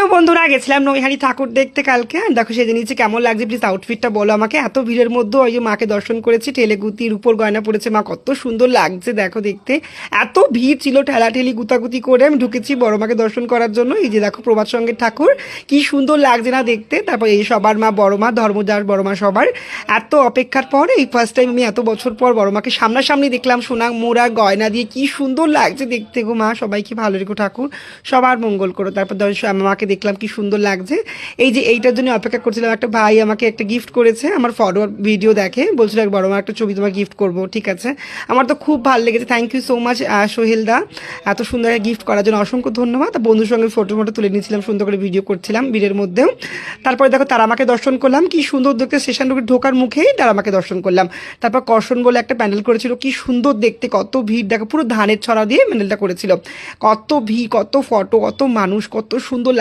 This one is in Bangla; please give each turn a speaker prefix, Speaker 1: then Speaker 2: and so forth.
Speaker 1: তো বন্ধুরা গেছিলাম নৈহারি ঠাকুর দেখতে কালকে। আর দেখো সেদিন নিচে কেমন লাগছে প্লিজ আউটফিটটা বলো আমাকে। এত ভিড়ের মধ্যে ওই যে মাকে দর্শন করেছি, ঠেলেগুতির উপর গয়না পড়েছে মা, কত সুন্দর লাগছে দেখো দেখতে। এত ভিড় ছিল, ঠেলাঠেলি গুতাগুতি করে আমি ঢুকেছি বড় মাকে দর্শন করার জন্য। এই যে দেখো প্রভাত সঙ্গের ঠাকুর, কি সুন্দর লাগছে না দেখতে। তারপর এই সবার মা বড় মা, ধর্মদাস বড় মা সবার। এত অপেক্ষার পর এই ফার্স্ট টাইম আমি এত বছর পর বড় মাকে সামনাসামনি দেখলাম, সোনা মোড়া গয়না দিয়ে কি সুন্দর লাগছে দেখতে গো। মা সবাইকে ভালো রেখো ঠাকুর, সবার মঙ্গল করো। তারপর মাকে দেখলাম কি সুন্দর লাগছে। এই যে এইটার জন্য অপেক্ষা করছিলাম, একটা ভাই আমাকে একটা গিফট করেছে, আমার ফরওয়ার্ড ভিডিও দেখে, বলছিল এক বড় মা একটা ছবি তোমার গিফট করবো, ঠিক আছে। আমার তো খুব ভালো লেগেছে, thank you so much Sohel দা, এত সুন্দর গিফট করার জন্য অসংখ্য ধন্যবাদ। বন্ধুর সঙ্গে ফটো তুলে নিয়েছিলাম, সুন্দর করে ভিডিও করছিলাম ভিড়ের মধ্যেও। তারপরে দেখো তারা আমাকে দর্শন করলাম, কি সুন্দর দেখতে, স্টেশন ঢোকার মুখেই তারা আমাকে দর্শন করলাম। তারপর কর্ষণ বলে একটা প্যান্ডেল করেছিল, কি সুন্দর দেখতে, কত ভিড় দেখো, পুরো ধানের ছড়া দিয়ে প্যান্ডেলটা করেছিল, কত ভিড়, কত ফটো, কত মানুষ, কত সুন্দর